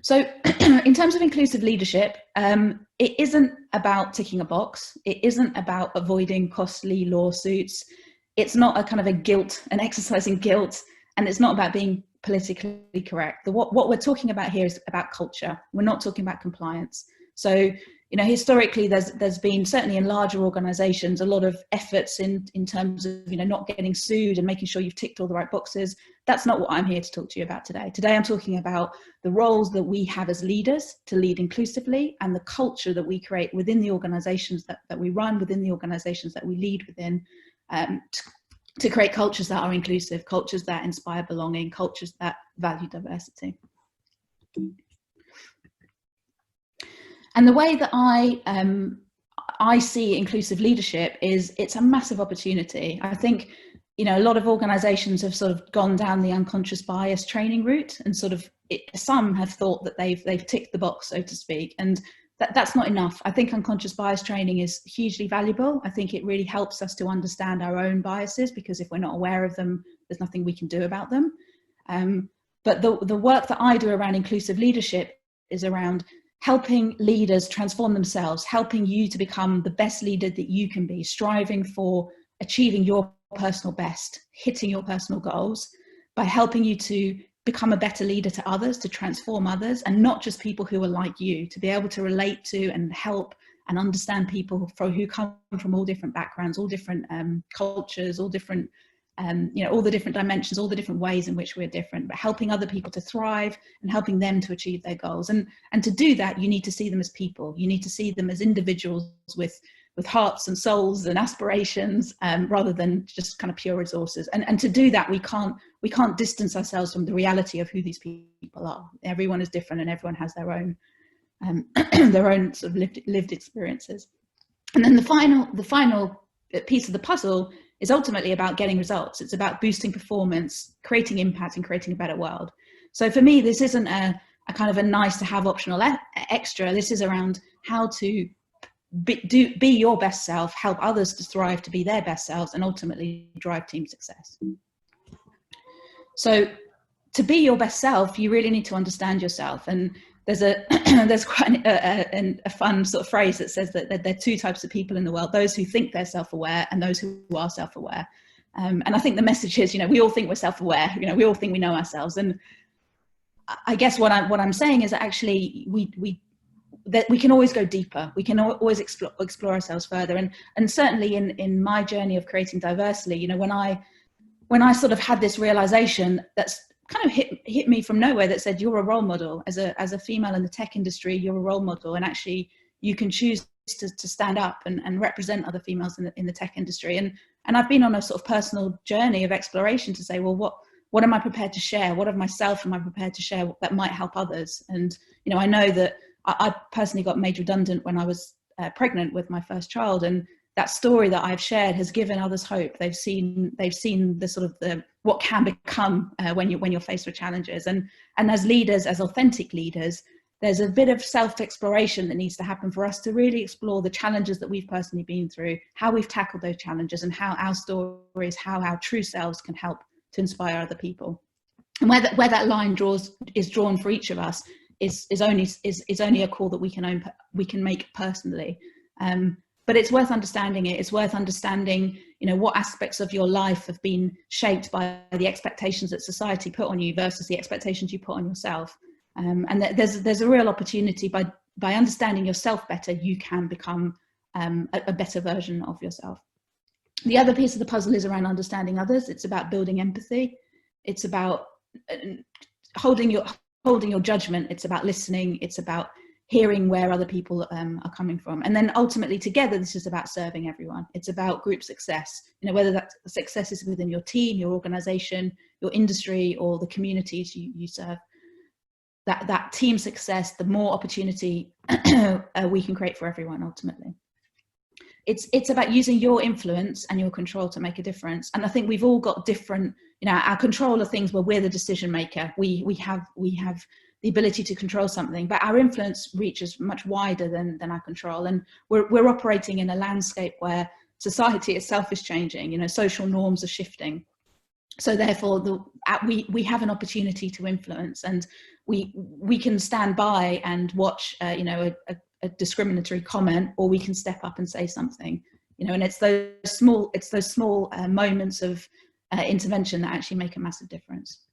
So in terms of inclusive leadership, it isn't about ticking a box. It isn't about avoiding costly lawsuits. It's not a kind of an exercise in guilt, and it's not about being politically correct. What we're talking about here is about culture. We're not talking about compliance. So, historically, there's been, certainly in larger organizations, a lot of efforts in terms of, not getting sued and making sure you've ticked all the right boxes. That's not what I'm here to talk to you about today. Today, I'm talking about the roles that we have as leaders to lead inclusively, and the culture that we create within the organizations that we run, within the organizations that we lead within, to create cultures that are inclusive, cultures that inspire belonging, cultures that value diversity. And the way that I see inclusive leadership is it's a massive opportunity. I think, a lot of organizations have sort of gone down the unconscious bias training route, and some have thought that they've ticked the box, so to speak, and that's not enough. I think unconscious bias training is hugely valuable. I think it really helps us to understand our own biases, because if we're not aware of them, there's nothing we can do about them. But the work that I do around inclusive leadership is around helping leaders transform themselves, helping you to become the best leader that you can be, striving for achieving your personal best, hitting your personal goals, by helping you to become a better leader to others, to transform others, and not just people who are like you, to be able to relate to and help and understand people who come from all different backgrounds, all different cultures, all different, all the different dimensions, all the different ways in which we're different, but helping other people to thrive and helping them to achieve their goals. And to do that, you need to see them as people. You need to see them as individuals with hearts and souls and aspirations, rather than just kind of pure resources. And to do that, we can't distance ourselves from the reality of who these people are. Everyone is different, and everyone has their own their own sort of lived experiences. And then the final piece of the puzzle is ultimately about getting results. It's about boosting performance, creating impact, and creating a better world. So for me, this isn't a kind of a nice to have optional extra. This is around how to be your best self, help others to thrive, to be their best selves, and ultimately drive team success. So to be your best self, you really need to understand yourself. And there's quite a fun sort of phrase that says that there are two types of people in the world: those who think they're self-aware and those who are self-aware. And I think the message is, we all think we're self-aware, we all think we know ourselves. And I guess what I'm saying is that actually that we can always go deeper. We can always explore ourselves further. And certainly in my journey of creating Diversily, when I sort of had this realization that's kind of hit me from nowhere, that said, you're a role model as a female in the tech industry. You're a role model, and actually you can choose to stand up and represent other females in the tech industry. And I've been on a sort of personal journey of exploration to say, well, what am I prepared to share? What of myself am I prepared to share that might help others? And I know that I personally got made redundant when I was pregnant with my first child, and that story that I've shared has given others hope. They've seen the sort of what can become when you're faced with challenges. And as leaders, as authentic leaders, there's a bit of self-exploration that needs to happen for us to really explore the challenges that we've personally been through, how we've tackled those challenges, and how our stories, how our true selves can help to inspire other people. And where that line is drawn for each of us is only a call that we can make personally. But it's worth understanding it. It's worth understanding, what aspects of your life have been shaped by the expectations that society put on you versus the expectations you put on yourself. And there's a real opportunity by understanding yourself better, you can become a better version of yourself. The other piece of the puzzle is around understanding others. It's about building empathy. It's about holding your judgment. It's about listening. It's about hearing where other people are coming from. And then ultimately together, this is about serving everyone. It's about group success, whether that success is within your team, your organization, your industry, or the communities you serve. That team success, the more opportunity we can create for everyone ultimately. It's about using your influence and your control to make a difference. And I think we've all got different, our control of things where we're the decision maker. We have the ability to control something, but our influence reaches much wider than our control. And we're operating in a landscape where society itself is changing, social norms are shifting. So therefore, we have an opportunity to influence, and we can stand by and watch, you know, a discriminatory comment, or we can step up and say something, you know. And it's those small moments of intervention that actually make a massive difference.